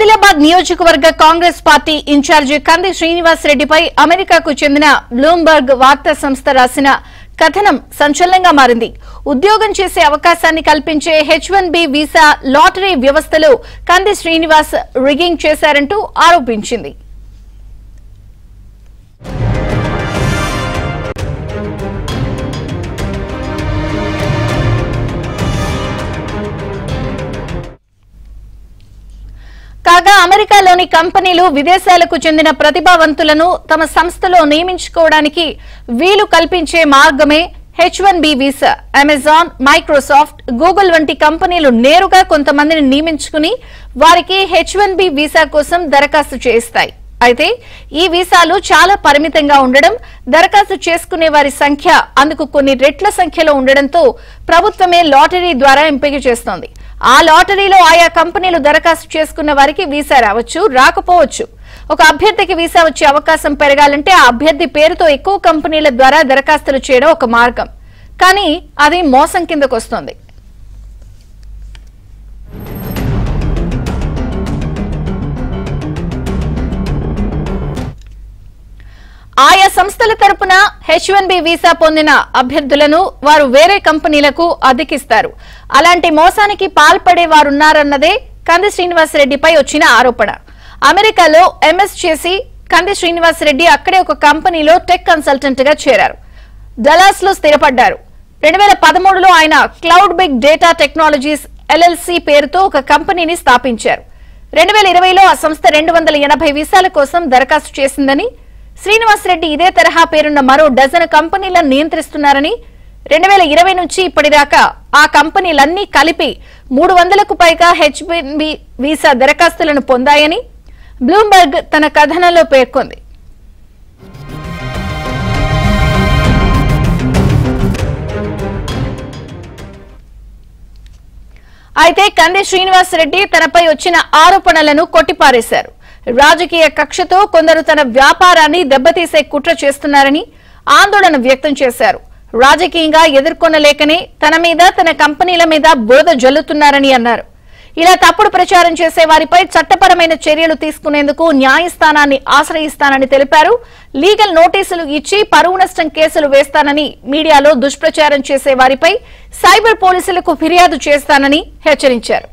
ఆదిలాబాద్ నియోజకవర్గ Congress party incharge కంది శ్రీనివాస్ రెడ్డిపై అమెరికాకు చెందిన బ్లూంబర్గ్ వార్తా సంస్థ రాసిన కథనం సంచలనంగా మారింది. ఉద్యోగం చేసే అవకాశాన్ని కల్పించే H1B వీసా లాటరీ వ్యవస్థలో కంది శ్రీనివాస్ రిగ్గింగ్ చేశారంటూ ఆరోపించింది. కాగా అమెరికాలోని కంపెనీలు విదేశాలకు చెందిన ప్రతిభావంతులను తమ సంస్థలో నియమించుకోవడానికి వీలు కల్పించే మార్గమే H1B visa. Amazon, Microsoft, Google వంటి కంపెనీలు నేరుగా కొంతమందిని నియమించుకుని వారికి H1B వీసా కోసం దరఖాస్తు చేయిస్తాయి. అయితే ఈ వీసాలు చాలా పరిమితంగా ఉండడం, దరఖాస్తు చేసుకునే వారి సంఖ్య అందుకు కొన్ని రెట్ల సంఖ్యలో ఉండడంతో ప్రభుత్వమే లాటరీ ద్వారా ఎంపిక చేస్తోంది. ఆ లాటరీలో ఆయా కంపెనీలు దరఖాస్తు చేసుకున్న వారికి వీసా రావచ్చు, రాకపోవచ్చు. ఒక అభ్యర్థికి వీసా వచ్చే అవకాశం పెరగాలంటే ఆ అభ్యర్థి పేరుతో ఎక్కువ కంపెనీల ద్వారా దరఖాస్తులు చేయడం ఒక మార్గం. కానీ అది మోసం కిందకొస్తోంది. ఆయా సంస్థల తరపున H1B వీసా పొందిన అభ్యర్థులను వారు వేరే కంపెనీలకు అద్దెకిస్తారు. అలాంటి మోసానికి పాల్పడే వారున్నారన్నదే కంది శ్రీనివాస్ రెడ్డిపై వచ్చిన ఆరోపణ. అమెరికాలో MS చేసి కంది శ్రీనివాస్ రెడ్డి అక్కడే ఒక కంపెనీలో టెక్ కన్సల్టెంట్ గా చేరారు. డలాస్ లో స్థిరపడ్డారు. 2013లో ఆయన cloud big data technologies LLC పేరుతో ఒక కంపెనీని స్థాపించారు. 2020లో ఆ సంస్థ 280 వీసాల కోసం దరఖాస్తు చేసిందని, శ్రీనివాస్ రెడ్డి ఇదే తరహా పేరున్న మరో డజన్ కంపెనీలను నియంత్రిస్తున్నారని, 2020 నుంచి ఇప్పటిదాకా ఆ కంపెనీలన్నీ కలిపి 300కు పైగా H1B వీసా దరఖాస్తులను పొందాయని బ్లూంబర్గ్ తన కథనంలో పేర్కొంది. అయితే కంది శ్రీనివాస్ రెడ్డి తనపై వచ్చిన ఆరోపణలను కొట్టిపారేశారు. రాజకీయ కక్షతో కొందరు తన వ్యాపారాన్ని దెబ్బతీసే కుట్ర చేస్తున్నారని ఆందోళన వ్యక్తం చేశారు. రాజకీయంగా ఎదుర్కొనలేకనే తన మీద, తన కంపెనీల మీద బురద జల్లుతున్నారని అన్నారు. ఇలా తప్పుడు ప్రచారం చేసే వారిపై చట్టపరమైన చర్యలు తీసుకునేందుకు న్యాయస్థానాన్ని ఆశ్రయిస్తానని తెలిపారు. లీగల్ నోటీసులు ఇచ్చి పరువు నష్టం కేసులు వేస్తానని, మీడియాలో దుష్ప్రచారం చేసే వారిపై సైబర్ పోలీసులకు ఫిర్యాదు చేస్తానని హెచ్చరించారు.